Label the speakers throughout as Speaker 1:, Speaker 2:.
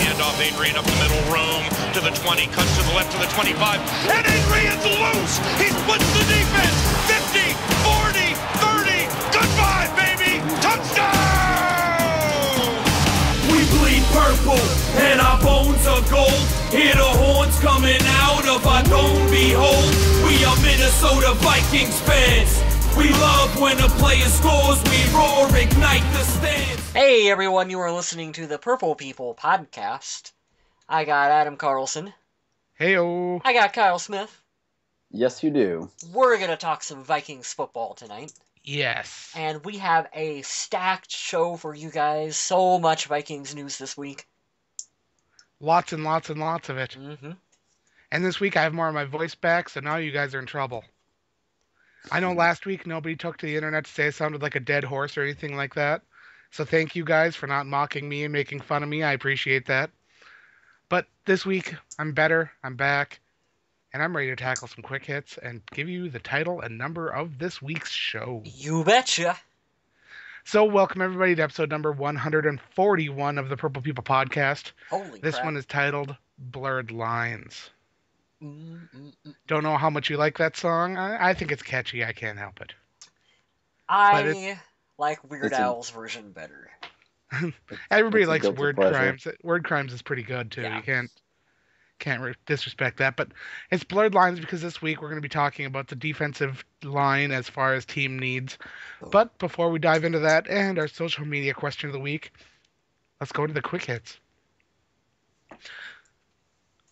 Speaker 1: handoff, Adrian up the middle, room to the 20, cuts to the left to the 25, and Adrian's loose! He splits the defense! 50, 40, 30, goodbye, baby! Touchdown!
Speaker 2: We bleed purple, and our bones are gold. Hear the horns coming out of our dome, behold. We are Minnesota Vikings fans. We love when a player scores, we roar, ignite the stands.
Speaker 3: Hey everyone, you are listening to the Purple People podcast. I got Adam Carlson.
Speaker 4: Heyo.
Speaker 3: I got Kyle Smith.
Speaker 5: Yes, you do.
Speaker 3: We're going to talk some Vikings football tonight.
Speaker 4: Yes.
Speaker 3: And we have a stacked show for you guys. So much Vikings news this week.
Speaker 4: Lots and lots and lots of it.
Speaker 3: Mm-hmm.
Speaker 4: And this week I have more of my voice back, so now you guys are in trouble. I know last week nobody took to the internet to say I sounded like a dead horse or anything like that. So thank you guys for not mocking me and making fun of me. I appreciate that. But this week, I'm better, I'm back, and I'm ready to tackle some quick hits and give you the title and number of this week's show.
Speaker 3: You betcha.
Speaker 4: So welcome everybody to episode number 141 of the Purple People podcast.
Speaker 3: Holy
Speaker 4: This
Speaker 3: crap.
Speaker 4: one is titled Blurred Lines.
Speaker 3: Mm-mm-mm.
Speaker 4: Don't know how much you like that song. I think it's catchy. I can't help it.
Speaker 3: I like Weird
Speaker 5: it's a-
Speaker 3: Al's version better.
Speaker 4: Everybody
Speaker 5: It's a
Speaker 4: likes
Speaker 5: guilty
Speaker 4: Word
Speaker 5: pleasure.
Speaker 4: Crimes. Word Crimes is pretty good too.
Speaker 3: Yeah.
Speaker 4: You can't disrespect that. But it's Blurred Lines because this week we're going to be talking about the defensive line as far as team needs. But before we dive into that and our social media question of the week, let's go to the quick hits.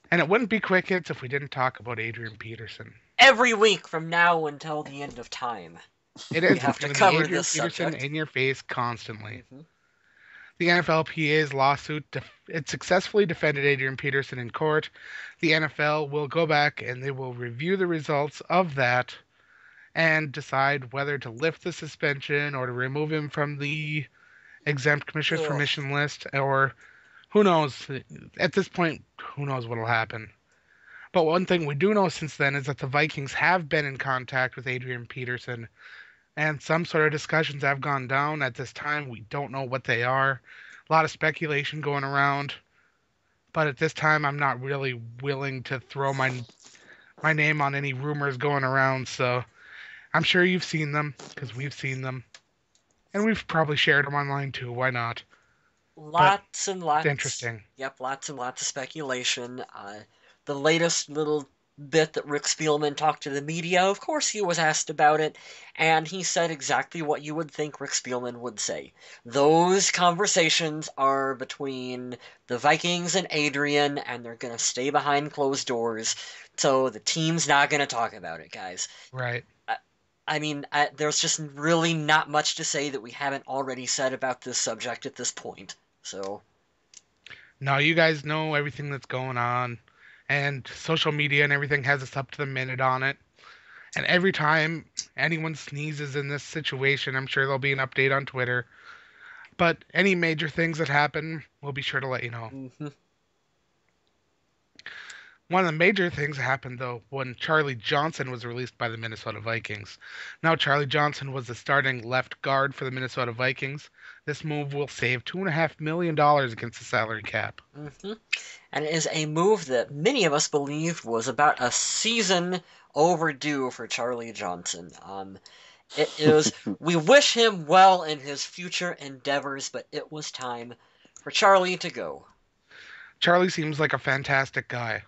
Speaker 4: And it wouldn't be quick hits if we didn't talk about Adrian Peterson.
Speaker 3: Every week from now until the end of time.
Speaker 4: It is
Speaker 3: have to
Speaker 4: going to
Speaker 3: cover
Speaker 4: be Adrian
Speaker 3: this
Speaker 4: Peterson
Speaker 3: subject.
Speaker 4: in your face constantly.
Speaker 3: Mhm.
Speaker 4: The NFLPA's lawsuit, it successfully defended Adrian Peterson in court. The NFL will go back and they will review the results of that and decide whether to lift the suspension or to remove him from the exempt commissioners
Speaker 3: Ugh.
Speaker 4: permission list, or who knows. At this point, who knows what will happen. But one thing we do know since then is that the Vikings have been in contact with Adrian Peterson, and some sort of discussions have gone down. At this time, we don't know what they are. A lot of speculation going around. But at this time, I'm not really willing to throw my name on any rumors going around. So I'm sure you've seen them, because we've seen them. And we've probably shared them online too. Why not?
Speaker 3: Lots and lots.
Speaker 4: It's interesting.
Speaker 3: Yep, lots and lots of speculation. The latest little bit that Rick Spielman talked to the media, of course he was asked about it, and he said exactly what you would think Rick Spielman would say. Those conversations are between the Vikings and Adrian, and they're going to stay behind closed doors, so the team's not going to talk about it, guys.
Speaker 4: Right.
Speaker 3: I mean, there's just really not much to say that we haven't already said about this subject at this point, so...
Speaker 4: No, you guys know everything that's going on. And social media and everything has us up to the minute on it. And every time anyone sneezes in this situation, I'm sure there'll be an update on Twitter. But any major things that happen, we'll be sure to let you know.
Speaker 3: Mm-hmm.
Speaker 4: One of the major things happened, though, when Charlie Johnson was released by the Minnesota Vikings. Now, Charlie Johnson was the starting left guard for the Minnesota Vikings. This move will save $2.5 million against the salary cap.
Speaker 3: Mm-hmm. And it is a move that many of us believed was about a season overdue for Charlie Johnson. It is. We wish him well in his future endeavors, but it was time for Charlie to go.
Speaker 4: Charlie seems like a fantastic guy,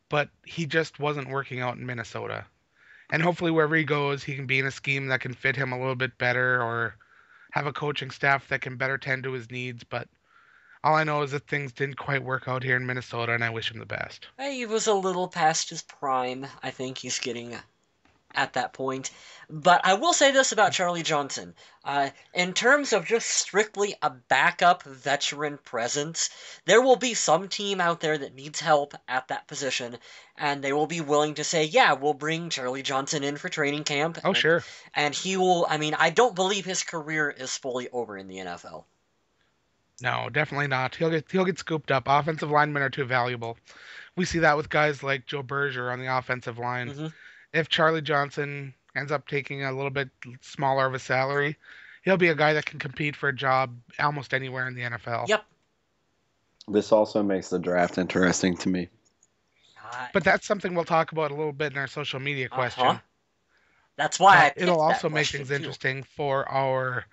Speaker 4: but he just wasn't working out in Minnesota. And hopefully wherever he goes, he can be in a scheme that can fit him a little bit better, or have a coaching staff that can better tend to his needs. But all I know is that things didn't quite work out here in Minnesota, and I wish him the best.
Speaker 3: He was a little past his prime. I think he's getting at that point. But I will say this about Charlie Johnson. In terms of just strictly a backup veteran presence, there will be some team out there that needs help at that position, and they will be willing to say, yeah, we'll bring Charlie Johnson in for training camp.
Speaker 4: Oh, sure.
Speaker 3: And he will, I mean, I don't believe his career is fully over in the NFL.
Speaker 4: No, definitely not. He'll get scooped up. Offensive linemen are too valuable. We see that with guys like Joe Berger on the offensive line.
Speaker 3: Mm-hmm.
Speaker 4: If Charlie Johnson ends up taking a little bit smaller of a salary, he'll be a guy that can compete for a job almost anywhere in the NFL.
Speaker 3: Yep.
Speaker 5: This also makes the draft interesting to me.
Speaker 4: But that's something we'll talk about a little bit in our social media question.
Speaker 3: That's why I
Speaker 4: But
Speaker 3: picked
Speaker 4: it'll
Speaker 3: that
Speaker 4: also make
Speaker 3: question,
Speaker 4: things
Speaker 3: too.
Speaker 4: interesting for our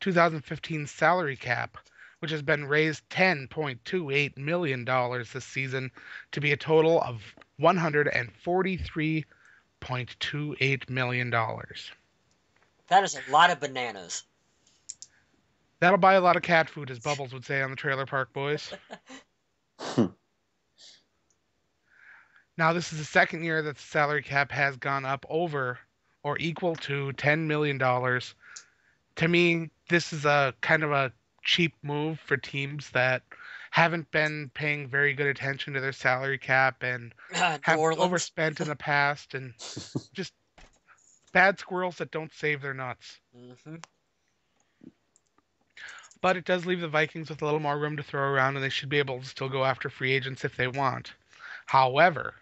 Speaker 4: 2015 salary cap, which has been raised $10.28 million this season to be a total of $143.28 million.
Speaker 3: That is a lot of bananas.
Speaker 4: That'll buy a lot of cat food, as Bubbles would say on the Trailer Park Boys. Now, this is the second year that the salary cap has gone up over or equal to $10 million. To me, this is a kind of a cheap move for teams that haven't been paying very good attention to their salary cap and have overspent in the past, and just bad squirrels that don't save their nuts.
Speaker 3: Mm-hmm.
Speaker 4: But it does leave the Vikings with a little more room to throw around, and they should be able to still go after free agents if they want. However,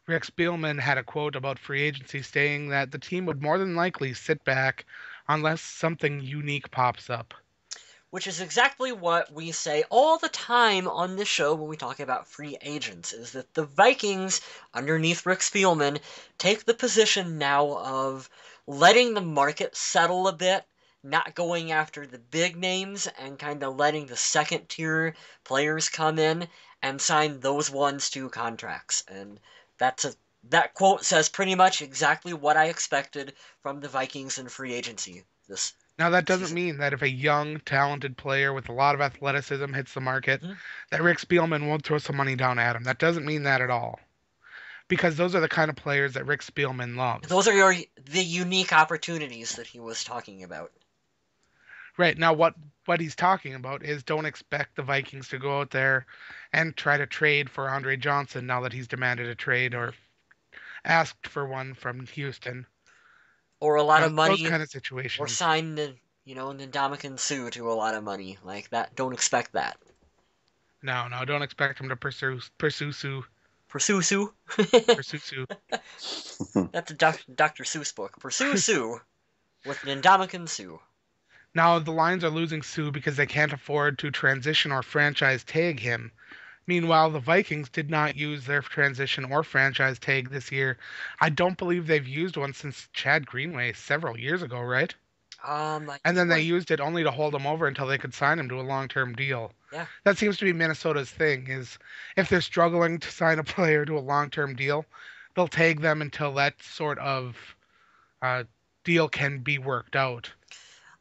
Speaker 4: Rick Spielman had a quote about free agency stating that the team would more than likely sit back unless something unique pops up.
Speaker 3: Which is exactly what we say all the time on this show when we talk about free agents, is that the Vikings, underneath Rick Spielman, take the position now of letting the market settle a bit, not going after the big names, and kind of letting the second-tier players come in and sign those ones to contracts. And that quote says pretty much exactly what I expected from the Vikings in free agency this
Speaker 4: Now, that doesn't mean that if a young, talented player with a lot of athleticism hits the market, that Rick Spielman won't throw some money down at him. That doesn't mean that at all. Because those are the kind of players that Rick Spielman loves.
Speaker 3: Those are the unique opportunities that he was talking about.
Speaker 4: Right. Now, what he's talking about is don't expect the Vikings to go out there and try to trade for Andre Johnson now that he's demanded a trade or asked for one from Houston.
Speaker 3: Or a lot of money.
Speaker 4: Those kind of situations.
Speaker 3: Or sign, Ndamukong Suh to a lot of money. Like that. Don't expect that.
Speaker 4: No, don't expect him to pursue Sue.
Speaker 3: Pursue Sue?
Speaker 4: Pursue Sue.
Speaker 3: That's a Dr. Seuss book. Pursue Sue with Ndamukong Suh.
Speaker 4: Now, the Lions are losing Sue because they can't afford to transition or franchise tag him. Meanwhile, the Vikings did not use their transition or franchise tag this year. I don't believe they've used one since Chad Greenway several years ago, right? And then they used it only to hold him over until they could sign him to a long-term deal.
Speaker 3: Yeah.
Speaker 4: That seems to be Minnesota's thing, is if they're struggling to sign a player to a long-term deal, they'll tag them until that sort of deal can be worked out.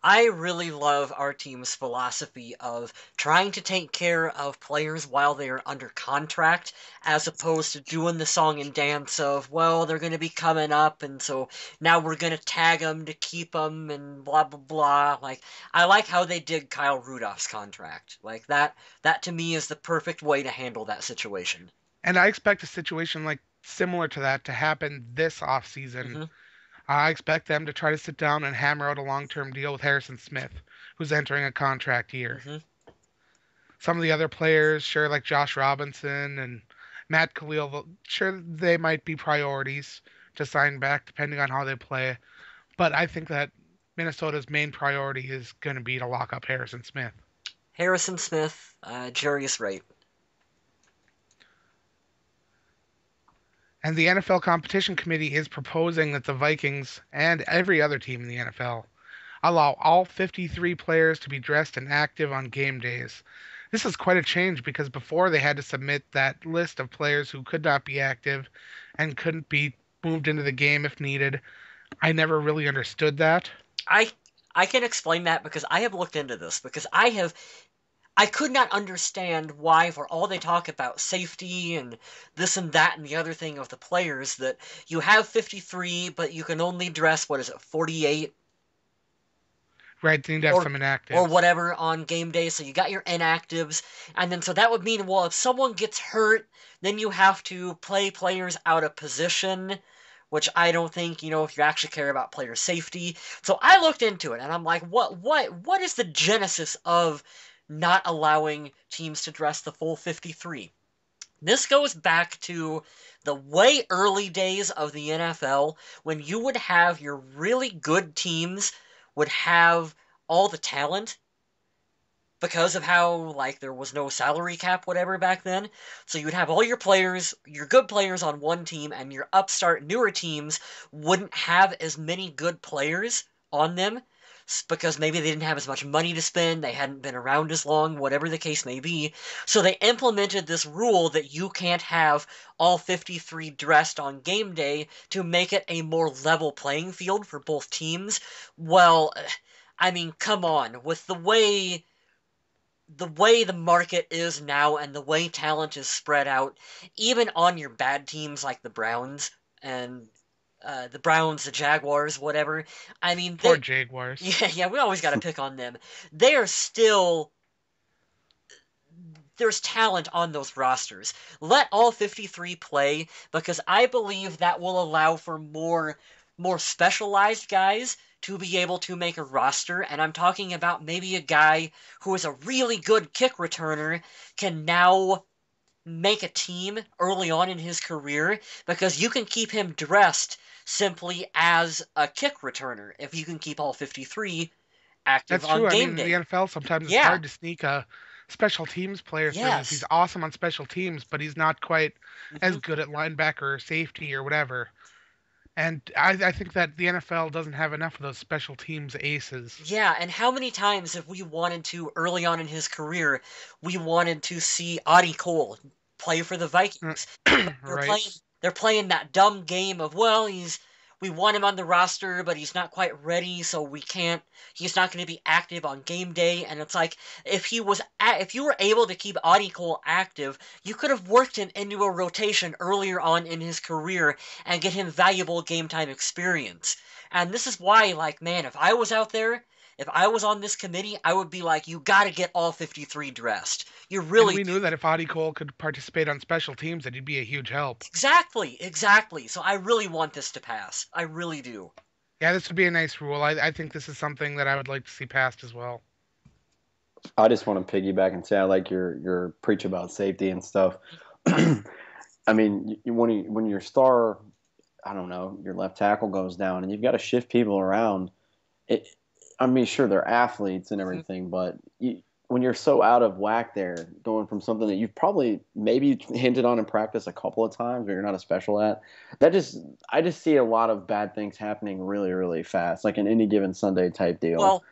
Speaker 3: I really love our team's philosophy of trying to take care of players while they are under contract, as opposed to doing the song and dance of, well, they're going to be coming up, and so now we're going to tag them to keep them, and blah, blah, blah. Like, I like how they did Kyle Rudolph's contract. Like, that to me is the perfect way to handle that situation.
Speaker 4: And I expect a situation like similar to that to happen this offseason.
Speaker 3: Mm-hmm.
Speaker 4: I expect them to try to sit down and hammer out a long-term deal with Harrison Smith, who's entering a contract year.
Speaker 3: Mm-hmm.
Speaker 4: Some of the other players, sure, like Josh Robinson and Matt Khalil, sure, they might be priorities to sign back depending on how they play. But I think that Minnesota's main priority is going to be to lock up Harrison Smith.
Speaker 3: Harrison Smith, Jarius Wright.
Speaker 4: And the NFL Competition Committee is proposing that the Vikings and every other team in the NFL allow all 53 players to be dressed and active on game days. This is quite a change because before they had to submit that list of players who could not be active and couldn't be moved into the game if needed. I never really understood that.
Speaker 3: I can explain that because I have looked into this, because I could not understand why, for all they talk about safety and this and that and the other thing of the players, that you have 53, but you can only dress, 48?
Speaker 4: Right, they need to have some inactives.
Speaker 3: Or whatever on game day, so you got your inactives, and then so that would mean, well, if someone gets hurt, then you have to play players out of position, which I don't think, if you actually care about player safety. So I looked into it, and I'm like, what is the genesis of not allowing teams to dress the full 53? This goes back to the way early days of the NFL, when you would have your really good teams would have all the talent, because of how, like, there was no salary cap, whatever, back then. So you would have all your players, your good players on one team, and your upstart, newer teams wouldn't have as many good players on them because maybe they didn't have as much money to spend, they hadn't been around as long, whatever the case may be. So they implemented this rule that you can't have all 53 dressed on game day to make it a more level playing field for both teams. Well, I mean, come on, with the market is now and the way talent is spread out, even on your bad teams like the Browns and the Jaguars, whatever. I mean,
Speaker 4: Poor Jaguars.
Speaker 3: yeah, we always got to pick on them. They are still there's talent on those rosters. Let all 53 play because I believe that will allow for more specialized guys to be able to make a roster, and I'm talking about maybe a guy who is a really good kick returner can now make a team early on in his career because you can keep him dressed simply as a kick returner if you can keep all 53 active
Speaker 4: That's
Speaker 3: on
Speaker 4: true. I
Speaker 3: game
Speaker 4: mean, in
Speaker 3: day.
Speaker 4: the NFL, sometimes it's
Speaker 3: Yeah.
Speaker 4: hard to sneak a special teams player through.
Speaker 3: Yes.
Speaker 4: He's awesome on special teams, but he's not quite as
Speaker 3: Mhm.
Speaker 4: good at linebacker or safety or whatever. And I think that the NFL doesn't have enough of those special teams aces.
Speaker 3: Yeah, and how many times have we wanted to, early on in his career, we wanted to see Audie Cole play for the Vikings? They're
Speaker 4: Right.
Speaker 3: playing they're playing that dumb game of, well, we want him on the roster, but he's not quite ready, so he's not going to be active on game day. And it's like, if you were able to keep Audie Cole active, you could have worked him into a rotation earlier on in his career and get him valuable game time experience. And this is why, like, man, if I was out there, if I was on this committee, I would be like, you got to get all 53 dressed. You
Speaker 4: And
Speaker 3: really
Speaker 4: we
Speaker 3: do.
Speaker 4: knew that if Audie Cole could participate on special teams, that he'd be a huge help.
Speaker 3: Exactly. So I really want this to pass. I really do.
Speaker 4: Yeah, this would be a nice rule. I think this is something that I would like to see passed as well.
Speaker 5: I just want to piggyback and say I like your preach about safety and stuff. I mean, when your star, I don't know, your left tackle goes down and you've got to shift people around. I mean, sure, they're athletes and everything, but when you're so out of whack there, going from something that you've probably maybe hinted on in practice a couple of times, but you're not a special at, I just see a lot of bad things happening really, really fast, like an any given Sunday type deal.
Speaker 3: Well,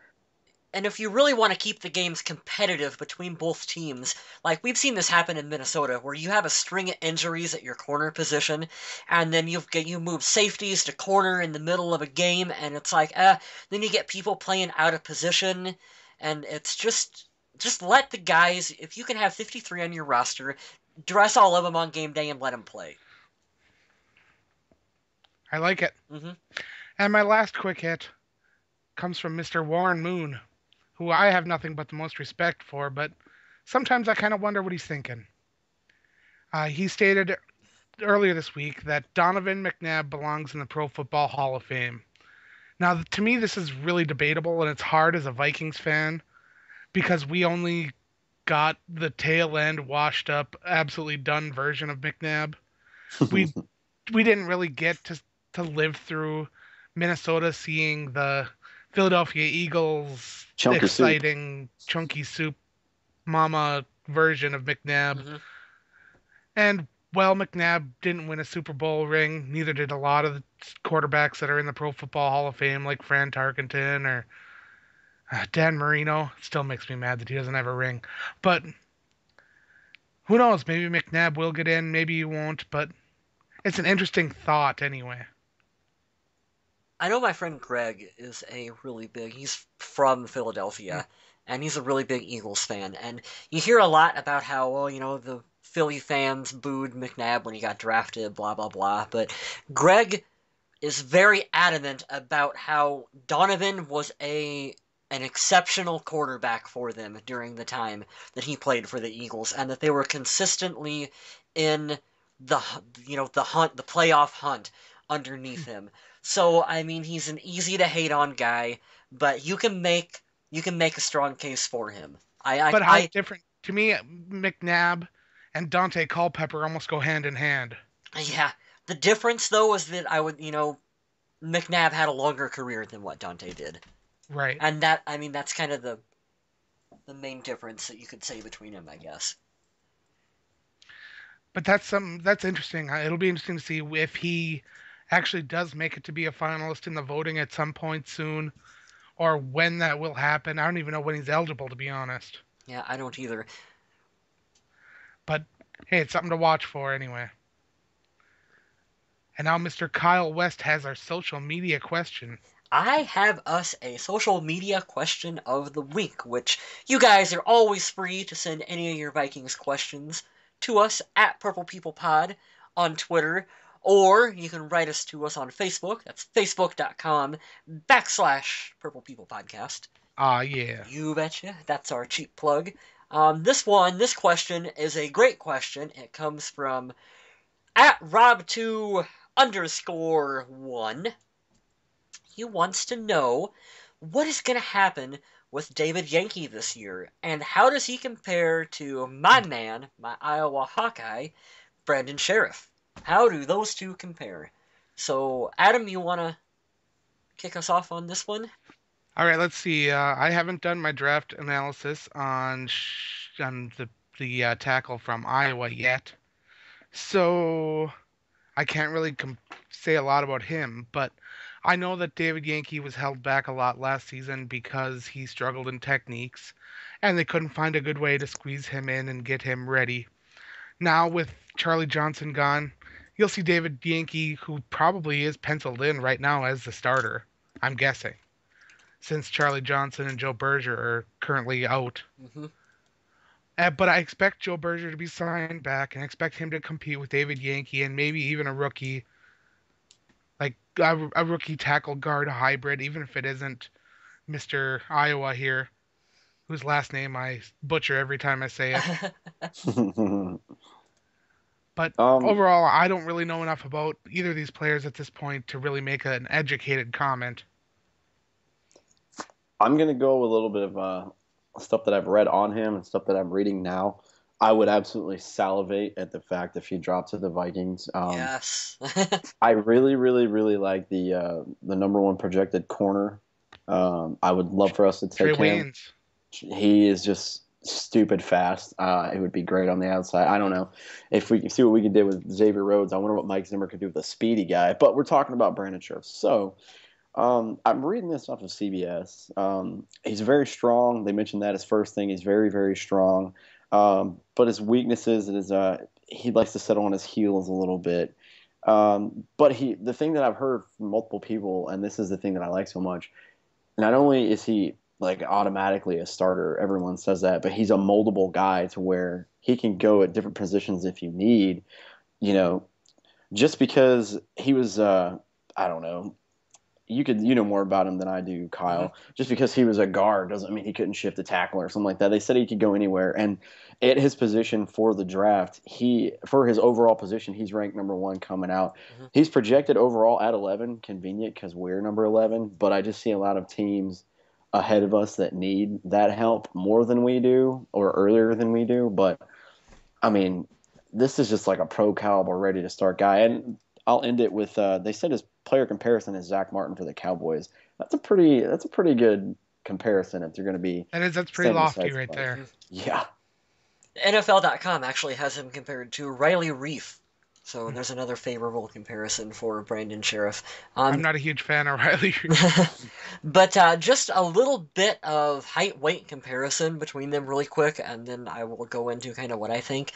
Speaker 3: and if you really want to keep the games competitive between both teams, like we've seen this happen in Minnesota, where you have a string of injuries at your corner position, and then you move safeties to corner in the middle of a game, and it's like, then you get people playing out of position, and it's just let the guys, if you can have 53 on your roster, dress all of them on game day and let them play.
Speaker 4: I like it.
Speaker 3: Hmm.
Speaker 4: And my last quick hit comes from Mr. Warren Moon, who I have nothing but the most respect for, but sometimes I kind of wonder what he's thinking. He stated earlier this week that Donovan McNabb belongs in the Pro Football Hall of Fame. Now, to me, this is really debatable, and it's hard as a Vikings fan because we only got the tail end, washed up, absolutely done version of McNabb. We didn't really get to live through Minnesota seeing the Philadelphia Eagles exciting chunky soup mama version of McNabb.
Speaker 3: Hmm.
Speaker 4: And well, McNabb didn't win a Super Bowl ring. Neither did a lot of the quarterbacks that are in the Pro Football Hall of Fame, like Fran Tarkenton or Dan Marino. Still makes me mad that he doesn't have a ring. But who knows? Maybe McNabb will get in. Maybe he won't. But it's an interesting thought anyway.
Speaker 3: I know my friend Greg is he's from Philadelphia, and he's a really big Eagles fan. And you hear a lot about how, well, the Philly fans booed McNabb when he got drafted, blah, blah, blah. But Greg is very adamant about how Donovan was an exceptional quarterback for them during the time that he played for the Eagles, and that they were consistently in the playoff hunt underneath him. So, I mean, he's an easy to hate on guy, but you can make a strong case for him.
Speaker 4: But how different to me, McNabb and Dante Culpepper almost go hand in hand.
Speaker 3: Yeah. The difference though is that McNabb had a longer career than what Dante did.
Speaker 4: Right.
Speaker 3: And that's kind of the main difference that you could say between them, I guess.
Speaker 4: But that's interesting. It'll be interesting to see if he actually does make it to be a finalist in the voting at some point soon, or when that will happen. I don't even know when he's eligible, to be honest.
Speaker 3: Yeah, I don't either.
Speaker 4: But hey, it's something to watch for anyway. And now Mr. Kyle West has our social media question.
Speaker 3: I have us a social media question of the week, which you guys are always free to send any of your Vikings questions to us at Purple People Pod on Twitter, or you can write us to us on Facebook. That's facebook.com/Purple People Podcast.
Speaker 4: Yeah.
Speaker 3: You betcha. That's our cheap plug. This question is a great question. It comes from at Rob2_1. He wants to know what is going to happen with David Yankee this year, and how does he compare to my man, my Iowa Hawkeye, Brandon Sheriff? How do those two compare? So, Adam, you want to kick us off on this one?
Speaker 4: All right, let's see. I haven't done my draft analysis on the tackle from Iowa yet, so I can't really say a lot about him. But I know that David Yankee was held back a lot last season because he struggled in techniques, and they couldn't find a good way to squeeze him in and get him ready. Now with Charlie Johnson gone, you'll see David Yankee, who probably is penciled in right now as the starter, I'm guessing, since Charlie Johnson and Joe Berger are currently out.
Speaker 3: Mm-hmm.
Speaker 4: But I expect Joe Berger to be signed back, and expect him to compete with David Yankee and maybe even a rookie, like a rookie tackle guard hybrid, even if it isn't Mr. Iowa here, whose last name I butcher every time I say it. But overall, I don't really know enough about either of these players at this point to really make an educated comment.
Speaker 5: I'm going to go with a little bit of stuff that I've read on him and stuff that I'm reading now. I would absolutely salivate at the fact if he dropped to the Vikings.
Speaker 3: Yes.
Speaker 5: I really, really, really like the number one projected corner. I would love for us to take
Speaker 4: Trey
Speaker 5: him.
Speaker 4: Waynes.
Speaker 5: He is just stupid fast. It would be great on the outside. I don't know if we can see what we can do with Xavier Rhodes. I wonder what Mike Zimmer could do with a speedy guy. But we're talking about Brandon Scherf. So I'm reading this off of CBS. He's very strong. They mentioned that his first thing. He's very, very strong. But his weaknesses is he likes to settle on his heels a little bit. But the thing that I've heard from multiple people, and this is the thing that I like so much, not only is he like automatically a starter, everyone says that, but he's a moldable guy to where he can go at different positions if you need. You know, just because he was, I don't know, you know more about him than I do, Kyle. Mm-hmm. Just because he was a guard doesn't mean he couldn't shift a tackle or something like that. They said he could go anywhere, and at his position for the draft, for his overall position, he's ranked number 1 coming out. Mm-hmm. He's projected overall at 11, convenient because we're number 11. But I just see a lot of teams ahead of us that need that help more than we do or earlier than we do. But I mean, this is just like a pro caliber, ready to start guy. And I'll end it with they said his player comparison is Zach Martin for the Cowboys. That's a pretty good comparison if you're going to be.
Speaker 4: That's pretty lofty right there.
Speaker 5: Yeah.
Speaker 3: NFL.com actually has him compared to Riley Reif. So there's another favorable comparison for Brandon Sheriff.
Speaker 4: I'm not a huge fan of Riley.
Speaker 3: But just a little bit of height-weight comparison between them really quick, and then I will go into kind of what I think.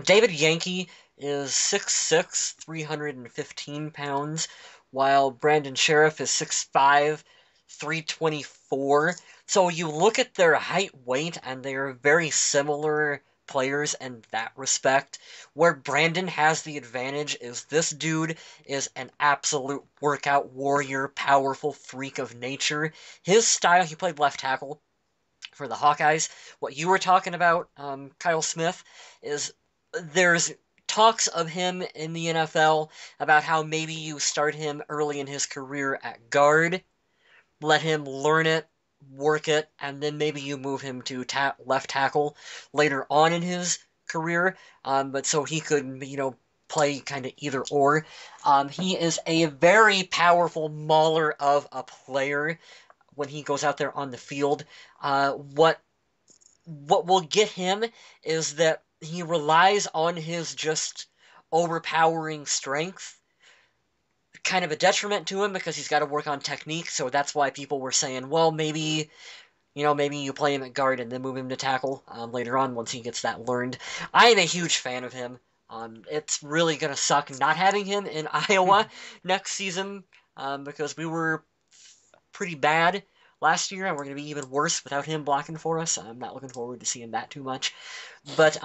Speaker 3: David Yankee is 6'6", 315 pounds, while Brandon Sheriff is 6'5", 324. So you look at their height, weight, and they are very similar players in that respect. Where Brandon has the advantage is this dude is an absolute workout warrior, powerful freak of nature. His style, he played left tackle for the Hawkeyes. What you were talking about, Kyle Smith, is there's talks of him in the NFL about how maybe you start him early in his career at guard, let him learn it, work it, and then maybe you move him to left tackle later on in his career. But so he could, play kind of either or. He is a very powerful mauler of a player when he goes out there on the field. What what will get him is that he relies on his just overpowering strength. Kind of a detriment to him because he's got to work on technique, so that's why people were saying, well, maybe maybe you play him at guard and then move him to tackle later on once he gets that learned. I am a huge fan of him. It's really going to suck not having him in Iowa next season because we were pretty bad last year and we're going to be even worse without him blocking for us. I'm not looking forward to seeing that too much. But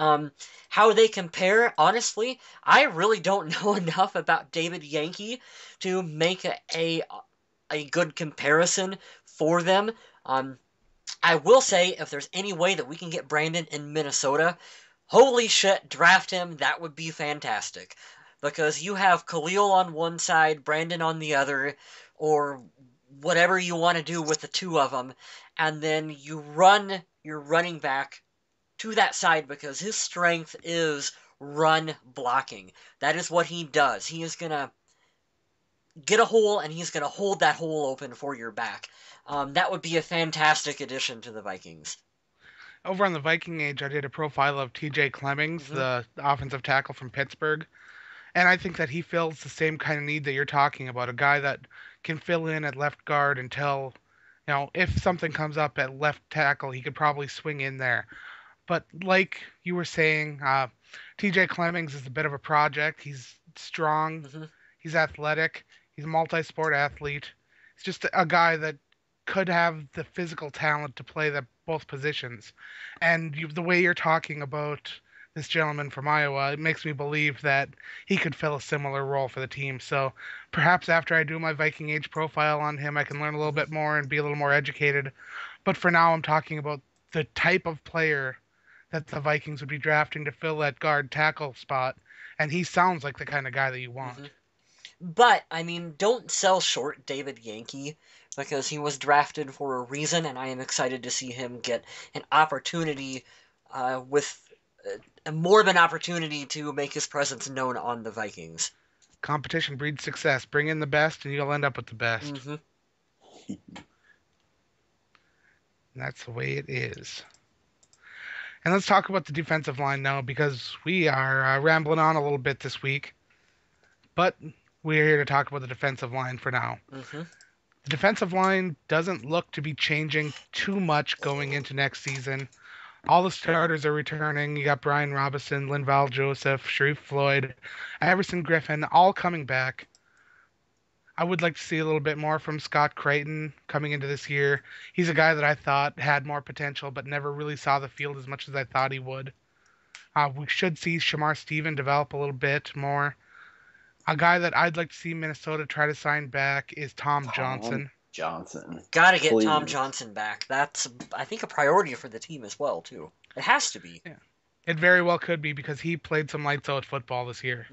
Speaker 3: how they compare, honestly, I really don't know enough about David Yankee to make a good comparison for them. I will say, if there's any way that we can get Brandon in Minnesota, holy shit, draft him. That would be fantastic. Because you have Khalil on one side, Brandon on the other, or whatever you want to do with the two of them, and then you run your running back to that side because his strength is run blocking. That is what he does. He is going to get a hole, and he's going to hold that hole open for your back. That would be a fantastic addition to the Vikings.
Speaker 4: Over on the Viking Age, I did a profile of TJ Clemmings, the offensive tackle from Pittsburgh. And I think that he fills the same kind of need that you're talking about, a guy that can fill in at left guard until, if something comes up at left tackle, he could probably swing in there. But like you were saying, TJ Clemmings is a bit of a project. He's strong. He's athletic. He's a multi-sport athlete. He's just a guy that could have the physical talent to play both positions. And the way you're talking about this gentleman from Iowa, it makes me believe that he could fill a similar role for the team. So perhaps after I do my Viking Age profile on him, I can learn a little bit more and be a little more educated. But for now, I'm talking about the type of player that the Vikings would be drafting to fill that guard tackle spot. And he sounds like the kind of guy that you want.
Speaker 3: But, don't sell short David Yankee because he was drafted for a reason, and I am excited to see him get an opportunity with more of an opportunity to make his presence known on the Vikings.
Speaker 4: Competition breeds success. Bring in the best, and you'll end up with the best. That's the way it is. And let's talk about the defensive line now, because we are rambling on a little bit this week. But we're here to talk about the defensive line for now. The defensive line doesn't look to be changing too much going into next season. All the starters are returning. You got Brian Robinson, Linval Joseph, Sharif Floyd, Everson Griffin, all coming back. I would like to see a little bit more from Scott Creighton coming into this year. He's a guy that I thought had more potential, but never really saw the field as much as I thought he would. We should see Shamar Stephen develop a little bit more. A guy that I'd like to see Minnesota try to sign back is Tom Johnson.
Speaker 3: Gotta get Tom Johnson back. That's, I think, a priority for the team as well, too. It has to be.
Speaker 4: Yeah. It very well could be because he played some lights out football this year.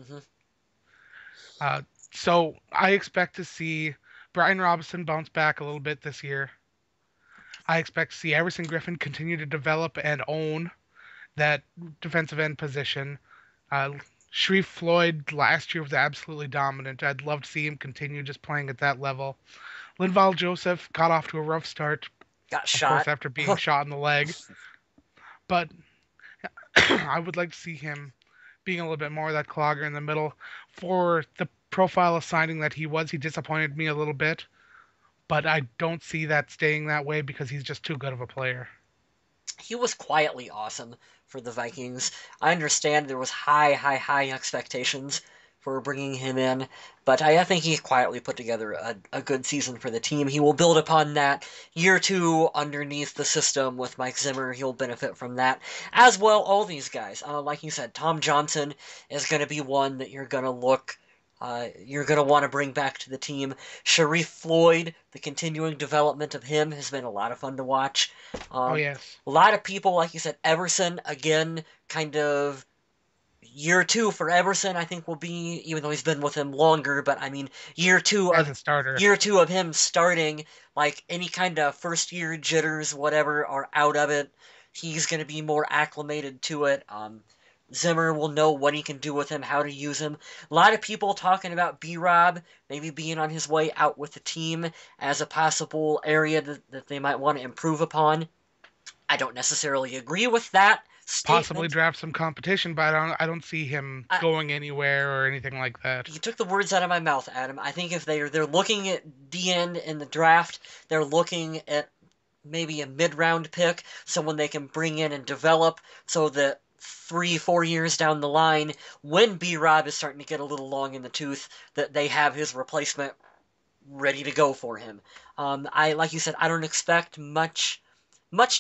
Speaker 4: So I expect to see Brian Robinson bounce back a little bit this year. I expect to see Everson Griffin continue to develop and own that defensive end position. Sharif Floyd last year was absolutely dominant. I'd love to see him continue just playing at that level. Linval Joseph got off to a rough start.
Speaker 3: Got shot. Of course,
Speaker 4: after being shot in the leg. But I would like to see him being a little bit more of that clogger in the middle. For the profile of signing that he was, he disappointed me a little bit. But I don't see that staying that way because he's just too good of a player.
Speaker 3: He was quietly awesome for the Vikings. I understand there was high expectations for bringing him in, but I think he quietly put together a good season for the team. He will build upon that. Year 2 underneath the system with Mike Zimmer, he'll benefit from that. As well, all these guys. Like you said, Tom Johnson is going to be one that you're going to want to bring back to the team. Sharif Floyd, the continuing development of him has been a lot of fun to watch.
Speaker 4: Yes.
Speaker 3: A lot of people, like you said, Everson, again, kind of year 2 for Everson, I think, will be, even though he's been with him longer, but year 2
Speaker 4: as a starter.
Speaker 3: Year 2 of him starting, like any kind of first year jitters, whatever, are out of it. He's going to be more acclimated to it. Zimmer will know what he can do with him, how to use him. A lot of people talking about B-Rob maybe being on his way out with the team as a possible area that they might want to improve upon. I don't necessarily agree with that
Speaker 4: Possibly
Speaker 3: statement.
Speaker 4: draft some competition, but I don't see him
Speaker 3: I,
Speaker 4: going anywhere or anything like that.
Speaker 3: you took the words out of my mouth, Adam. I think if they're looking at the end in the draft, they're looking at maybe a mid-round pick, someone they can bring in and develop, so that 3-4 years down the line, when B-Rob is starting to get a little long in the tooth, that they have his replacement ready to go for him. I like you said, I don't expect much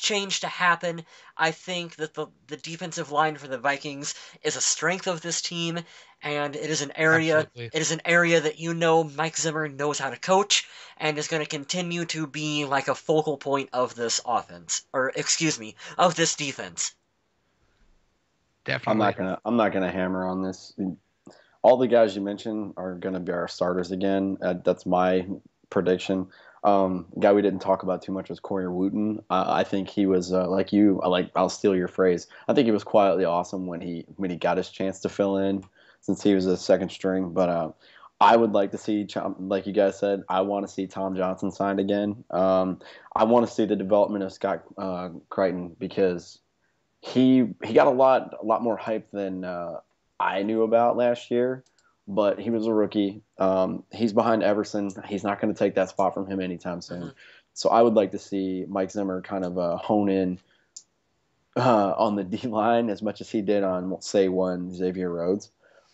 Speaker 3: change to happen. I think that the defensive line for the Vikings is a strength of this team, and
Speaker 4: Absolutely.
Speaker 3: it is an area that Mike Zimmer knows how to coach and is going to continue to be like a focal point of this offense, or excuse me, of this defense.
Speaker 4: Definitely.
Speaker 5: I'm not gonna hammer on this. All the guys you mentioned are gonna be our starters again. That's my prediction. Guy we didn't talk about too much was Corey Wooten. I think he was like you. I'll steal your phrase. I think he was quietly awesome when he got his chance to fill in, since he was a second string. But I would like to see, like you guys said, I want to see Tom Johnson signed again. I want to see the development of Scott Crichton, because he got a lot more hype than I knew about last year, but he was a rookie. He's behind Everson. He's not going to take that spot from him anytime soon.
Speaker 3: Mm-hmm.
Speaker 5: So I would like to see Mike Zimmer kind of hone in on the D line as much as he did on, say, one Xavier Rhodes.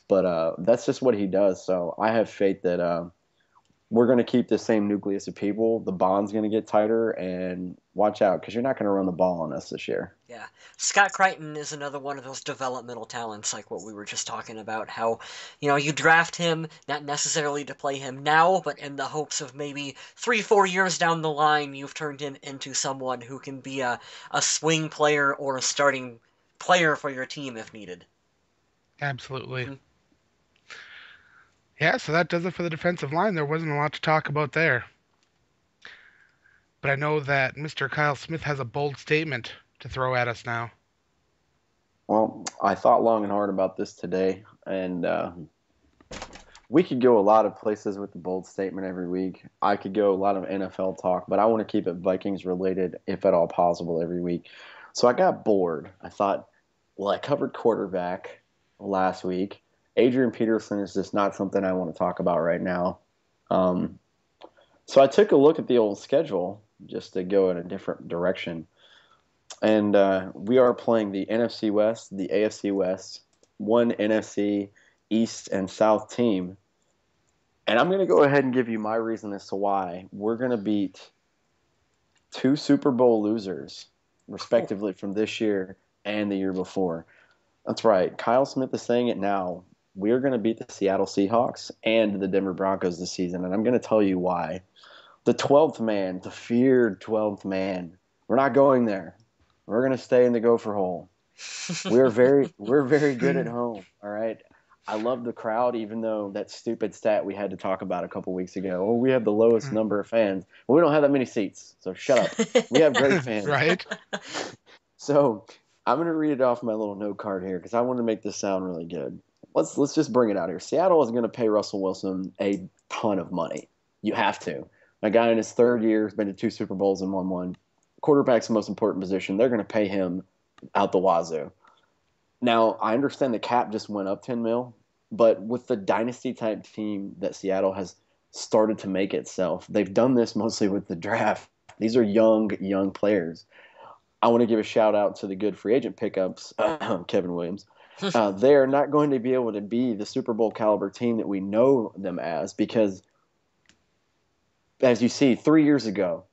Speaker 5: But that's just what he does. So I have faith that we're going to keep the same nucleus of people. The bond's going to get tighter, and watch out, because you're not going to run the ball on us this year.
Speaker 3: Yeah. Scott Crichton is another one of those developmental talents, like what we were just talking about. How, you draft him, not necessarily to play him now, but in the hopes of maybe 3-4 years down the line, you've turned him into someone who can be a swing player or a starting player for your team if needed.
Speaker 4: Absolutely.
Speaker 3: Mm-hmm.
Speaker 4: Yeah, so that does it for the defensive line. There wasn't a lot to talk about there. But I know that Mr. Kyle Smith has a bold statement to throw at us now.
Speaker 5: Well, I thought long and hard about this today, and we could go a lot of places with the bold statement every week. I could go a lot of NFL talk, but I want to keep it Vikings related, if at all possible, every week. So I got bored. I thought, well, I covered quarterback last week. Adrian Peterson is just not something I want to talk about right now. So I took a look at the old schedule just to go in a different direction. And we are playing the NFC West, the AFC West, one NFC East and South team. And I'm going to go ahead and give you my reason as to why we're going to beat two Super Bowl losers, respectively, from this year and the year before. That's right. Kyle Smith is saying it now. We're going to beat the Seattle Seahawks and the Denver Broncos this season, and I'm going to tell you why. The 12th man, the feared 12th man. We're not going there. We're going to stay in the gopher hole. We're very good at home, all right? I love the crowd, even though that stupid stat we had to talk about a couple weeks ago. Oh, we have the lowest number of fans. Well, we don't have that many seats, so shut up. We have great fans.
Speaker 4: Right?
Speaker 5: So I'm going to read it off my little note card here because I want to make this sound really good. Let's just bring it out here. Seattle is going to pay Russell Wilson a ton of money. You have to. A guy in his third year has been to 2 Super Bowls and won one. Quarterback's the most important position. They're going to pay him out the wazoo. Now, I understand the cap just went up 10 mil, but with the dynasty-type team that Seattle has started to make itself, they've done this mostly with the draft. These are young players. I want to give a shout-out to the good free agent pickups, Kevin Williams. They're not going to be able to be the Super Bowl caliber team that we know them as because, as you see, 3 years ago,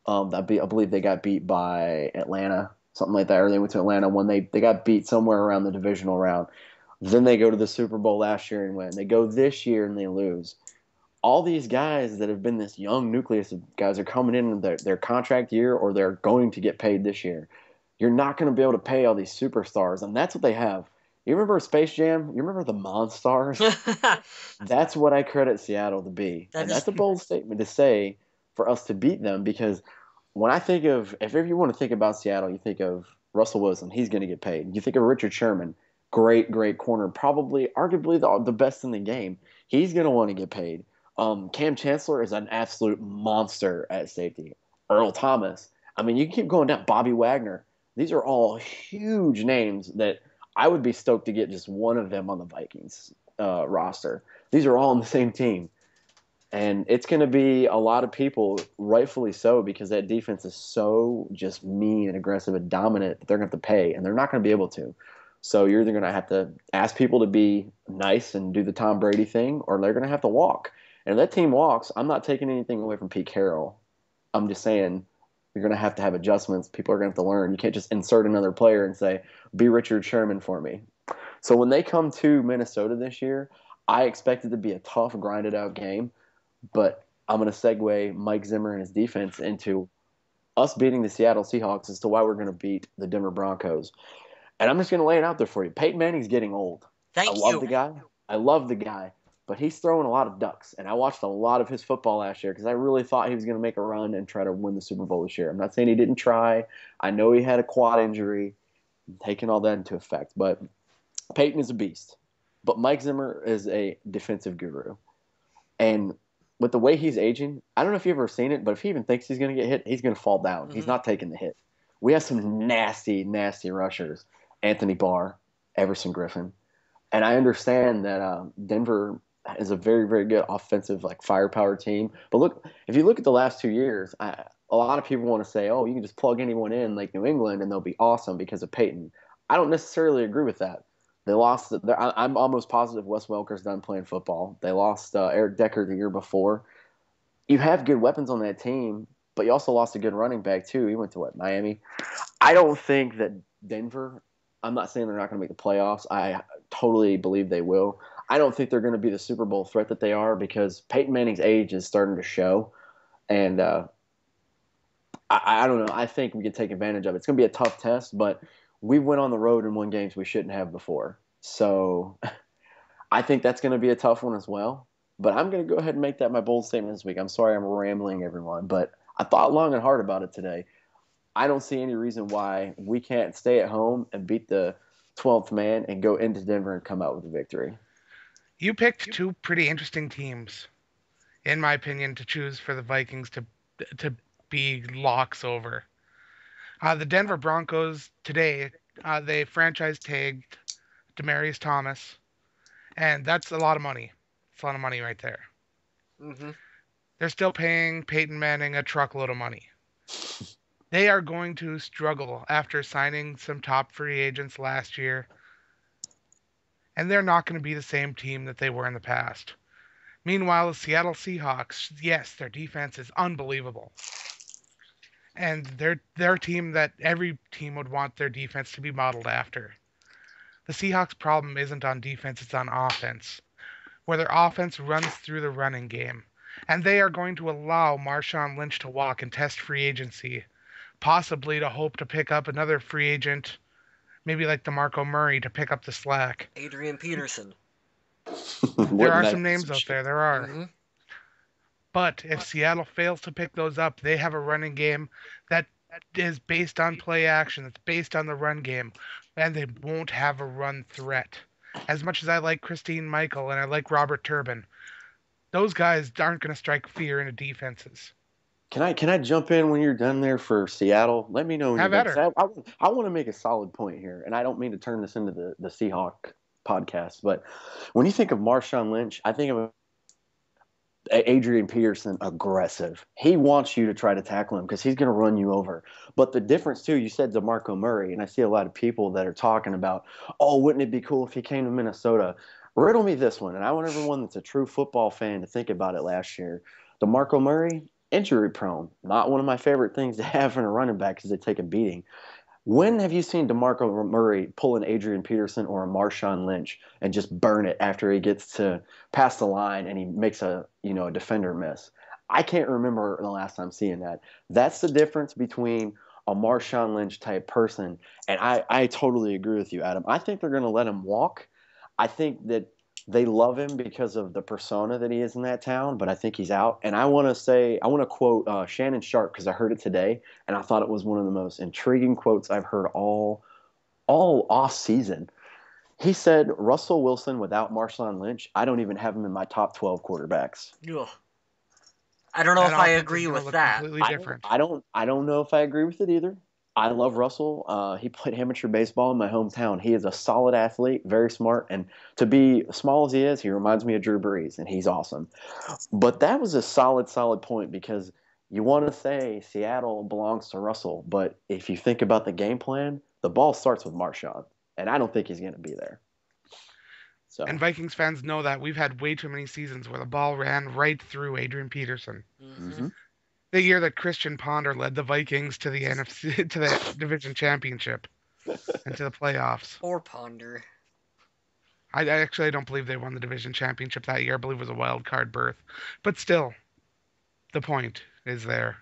Speaker 5: I believe they got beat by Atlanta, something like that, or they went to Atlanta when they got beat somewhere around the divisional round. Then they go to the Super Bowl last year and win. They go this year and they lose. All these guys that have been this young nucleus of guys are coming in their contract year or they're going to get paid this year. You're not going to be able to pay all these superstars, and that's what they have. You remember Space Jam? You remember the Monstars? That's what I credit Seattle to be. That's a bold statement to say for us to beat them because when I think of – if you want to think about Seattle, you think of Russell Wilson. He's going to get paid. You think of Richard Sherman, great corner, probably arguably the best in the game. He's going to want to get paid. Cam Chancellor is an absolute monster at safety. Earl Thomas, I mean, you can keep going down. Bobby Wagner. These are all huge names that I would be stoked to get just one of them on the Vikings roster. These are all on the same team. And it's going to be a lot of people, rightfully so, because that defense is so just mean and aggressive and dominant that they're going to have to pay, and they're not going to be able to. So you're either going to have to ask people to be nice and do the Tom Brady thing, or they're going to have to walk. And if that team walks, I'm not taking anything away from Pete Carroll. I'm just saying you're going to have adjustments. People are going to have to learn. You can't just insert another player and say, be Richard Sherman for me. So when they come to Minnesota this year, I expect it to be a tough, grinded out game. But I'm going to segue Mike Zimmer and his defense into us beating the Seattle Seahawks as to why we're going to beat the Denver Broncos. And I'm just going to lay it out there for you. Peyton Manning's getting old.
Speaker 3: Thank
Speaker 5: I love
Speaker 3: you.
Speaker 5: the guy. I love the guy. But he's throwing a lot of ducks. And I watched a lot of his football last year because I really thought he was going to make a run and try to win the Super Bowl this year. I'm not saying he didn't try. I know he had a quad injury, taking all that into effect. But Peyton is a beast. But Mike Zimmer is a defensive guru. And with the way he's aging, I don't know if you've ever seen it, but if he even thinks he's going to get hit, he's going to fall down. Mm-hmm. He's not taking the hit. We have some nasty, nasty rushers. Anthony Barr, Everson Griffin. And I understand that Denver is a very, very good offensive, firepower team. But look, if you look at the last 2 years, a lot of people want to say, oh, you can just plug anyone in like New England and they'll be awesome because of Peyton. I don't necessarily agree with that. They lost. I'm almost positive Wes Welker's done playing football. They lost Eric Decker the year before. You have good weapons on that team, but you also lost a good running back too. He went to Miami. I don't think that Denver. I'm not saying they're not going to make the playoffs. I totally believe they will. I don't think they're going to be the Super Bowl threat that they are because Peyton Manning's age is starting to show, and I don't know. I think we can take advantage of it. It's going to be a tough test, but we went on the road and won games we shouldn't have before. So I think that's going to be a tough one as well. But I'm going to go ahead and make that my bold statement this week. I'm sorry I'm rambling, everyone, but I thought long and hard about it today. I don't see any reason why we can't stay at home and beat the 12th man and go into Denver and come out with a victory.
Speaker 4: You picked two pretty interesting teams, in my opinion, to choose for the Vikings to be locks over. The Denver Broncos today, they franchise tagged Demaryius Thomas, and that's a lot of money. It's a lot of money right there.
Speaker 3: Mm-hmm.
Speaker 4: They're still paying Peyton Manning a truckload of money. They are going to struggle after signing some top free agents last year, and they're not going to be the same team that they were in the past. Meanwhile, the Seattle Seahawks, yes, their defense is unbelievable. And they're a team that every team would want their defense to be modeled after. The Seahawks' problem isn't on defense, it's on offense, where their offense runs through the running game. And they are going to allow Marshawn Lynch to walk and test free agency, possibly to hope to pick up another free agent, maybe like DeMarco Murray, to pick up the slack.
Speaker 3: Adrian Peterson.
Speaker 4: There are some names out there. There are.
Speaker 3: Mm-hmm.
Speaker 4: But if Seattle fails to pick those up, they have a running game that is based on play action, that's based on the run game, and they won't have a run threat. As much as I like Christine Michael and I like Robert Turbin, those guys aren't going to strike fear into defenses.
Speaker 5: Can I jump in when you're done there for Seattle? Let me know when you're done. I want to make a solid point here, and I don't mean to turn this into the Seahawk podcast, but when you think of Marshawn Lynch, I think of Adrian Peterson aggressive. He wants you to try to tackle him because he's going to run you over. But the difference, too, you said DeMarco Murray, and I see a lot of people that are talking about, oh, wouldn't it be cool if he came to Minnesota? Riddle me this one, and I want everyone that's a true football fan to think about it last year. DeMarco Murray, injury prone. Not one of my favorite things to have in a running back because they take a beating. When have you seen DeMarco Murray pull an Adrian Peterson or a Marshawn Lynch and just burn it after he gets to past the line and he makes a defender miss? I can't remember the last time seeing that. That's the difference between a Marshawn Lynch type person, and I totally agree with you, Adam. I think they're going to let him walk. I think that they love him because of the persona that he is in that town, but I think he's out. And I want to quote Shannon Sharp because I heard it today, and I thought it was one of the most intriguing quotes I've heard all off season. He said, Russell Wilson without Marshawn Lynch, I don't even have him in my top 12 quarterbacks.
Speaker 3: Ugh. I don't know
Speaker 4: That
Speaker 3: if I
Speaker 4: offense is
Speaker 3: agree
Speaker 4: going to
Speaker 3: with
Speaker 4: look
Speaker 3: that.
Speaker 4: completely
Speaker 5: I
Speaker 4: different.
Speaker 5: I don't know if I agree with it either. I love Russell. He played amateur baseball in my hometown. He is a solid athlete, very smart, and to be as small as he is, he reminds me of Drew Brees, and he's awesome. But that was a solid point because you want to say Seattle belongs to Russell, but if you think about the game plan, the ball starts with Marshawn, and I don't think he's going to be there. So,
Speaker 4: And Vikings fans know that. We've had way too many seasons where the ball ran right through Adrian Peterson.
Speaker 3: Hmm.
Speaker 4: The year that Christian Ponder led the Vikings to the NFC to the division championship and to the playoffs.
Speaker 3: Or Ponder.
Speaker 4: I actually don't believe they won the division championship that year. I believe it was a wild card berth. But still, the point is there.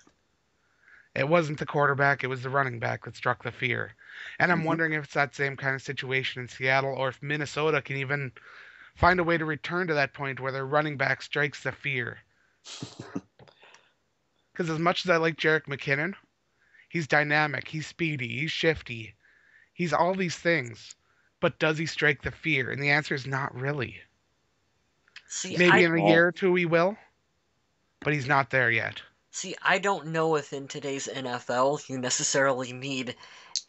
Speaker 4: It wasn't the quarterback, it was the running back that struck the fear. And I'm
Speaker 5: mhm.
Speaker 4: wondering if it's that same kind of situation in Seattle or if Minnesota can even find a way to return to that point where their running back strikes the fear. Because as much as I like Jerick McKinnon, he's dynamic, he's speedy, he's shifty, he's all these things. But does he strike the fear? And the answer is not really.
Speaker 3: See,
Speaker 4: Maybe
Speaker 3: I
Speaker 4: in a year or two he will, but he's not there yet.
Speaker 3: see. I don't know if in today's NFL you necessarily need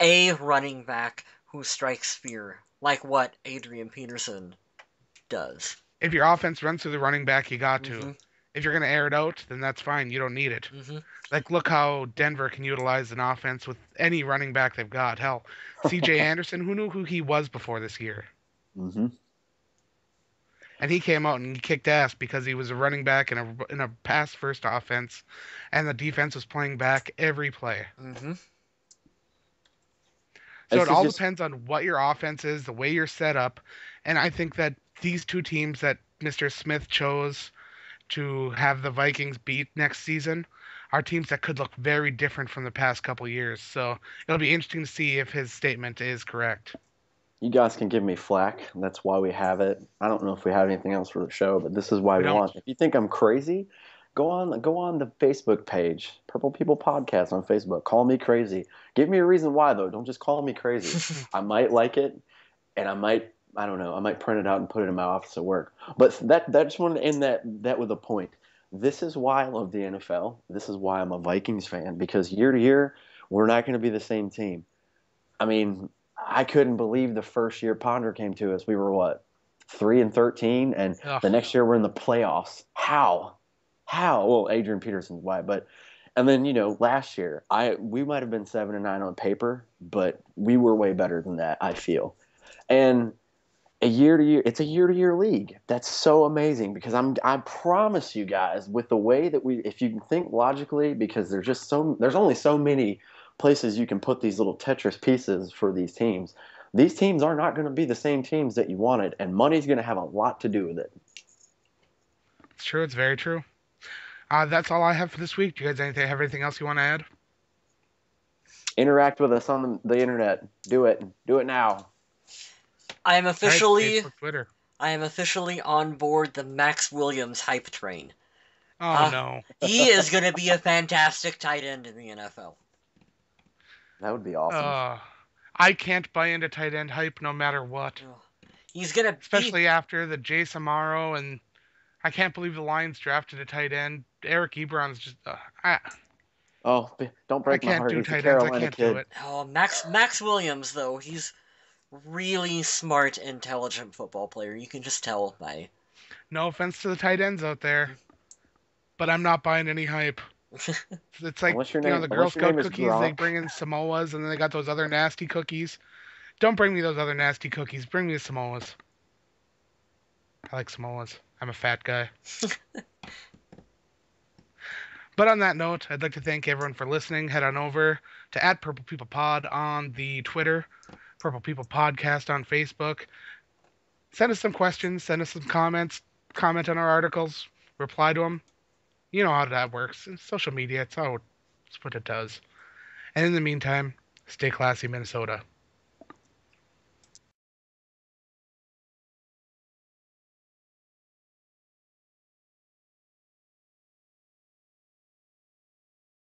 Speaker 3: a running back who strikes fear, like what Adrian Peterson does.
Speaker 4: If your offense runs through the running back, you got to.
Speaker 3: Hmm.
Speaker 4: If you're going to air it out, then that's fine. You don't need it.
Speaker 3: Hmm.
Speaker 4: Like, look how Denver can utilize an offense with any running back they've got. Hell, C.J. Anderson, who knew who he was before this year?
Speaker 5: Mhm.
Speaker 4: And he came out and he kicked ass because he was a running back in a pass first offense, and the defense was playing back every play.
Speaker 3: Hmm.
Speaker 4: So
Speaker 5: This
Speaker 4: it
Speaker 5: is
Speaker 4: all
Speaker 5: just
Speaker 4: depends on what your offense is, the way you're set up, and I think that these two teams that Mr. Smith chose to have the Vikings beat next season are teams that could look very different from the past couple years. So it'll be interesting to see if his statement is correct.
Speaker 5: you guys can give me flack. That's why we have it. I don't know if we have anything else for the show, but this is why
Speaker 4: We
Speaker 5: we
Speaker 4: don't.
Speaker 5: want. If you think I'm crazy, go on the Facebook page, Purple People Podcast on Facebook. Call me crazy. Give me a reason why though. Don't just call me crazy. I might like it, and I don't know. I might print it out and put it in my office at work. But that just wanted to end that with a point. This is why I love the NFL. This is why I'm a Vikings fan because year to year we're not going to be the same team. I mean, I couldn't believe the first year Ponder came to us. We were what, 3-13, and
Speaker 4: Ugh.
Speaker 5: the next year we're in the playoffs. How? How? Well, Adrian Peterson's why, but and then last year we might have been 7-9 on paper, but we were way better than that. I feel, and a year to year, it's a year to year league. That's so amazing because I promise you guys, with the way that if you can think logically, because there's only so many places you can put these little Tetris pieces for these teams. These teams are not going to be the same teams that you wanted, and money's going to have a lot to do with it.
Speaker 4: It's true. It's very true. That's all I have for this week. Do you guys have anything else you want to add?
Speaker 5: Interact with us on the internet. Do it. Do it now.
Speaker 3: I am
Speaker 4: Right,
Speaker 3: officially
Speaker 4: Facebook, Twitter.
Speaker 3: on board the Max Williams hype train.
Speaker 4: Oh no.
Speaker 3: He is going to be a fantastic tight end in the NFL.
Speaker 5: That would be awesome.
Speaker 4: I can't buy into tight end hype no matter what.
Speaker 3: He's going to
Speaker 4: Especially after the Jay Samaro, and I can't believe the Lions drafted a tight end. Eric Ebron's just
Speaker 5: Don't break my
Speaker 4: can't
Speaker 5: heart.
Speaker 4: do
Speaker 5: He's a
Speaker 4: tight ends. I
Speaker 5: Carolina
Speaker 4: can't
Speaker 5: kid.
Speaker 4: do it.
Speaker 3: Oh, Max Williams, though, he's really smart, intelligent football player. You can just tell by.
Speaker 4: No offense to the tight ends out there, but I'm not buying any hype. It's like
Speaker 5: Unless your name,
Speaker 4: the Girl
Speaker 5: unless your
Speaker 4: Scout
Speaker 5: name is
Speaker 4: cookies. They
Speaker 5: Gronk.
Speaker 4: bring in Samoas, and then they got those other nasty cookies. Don't bring me those other nasty cookies. Bring me the Samoas. I like Samoas. I'm a fat guy. But on that note, I'd like to thank everyone for listening. Head on over to @PurplePeoplePod on the Twitter, Purple People Podcast on Facebook. Send us some questions. Send us some comments. Comment on our articles. Reply to them. You know how that works. It's social media. It's what it does. And in the meantime, stay classy, Minnesota.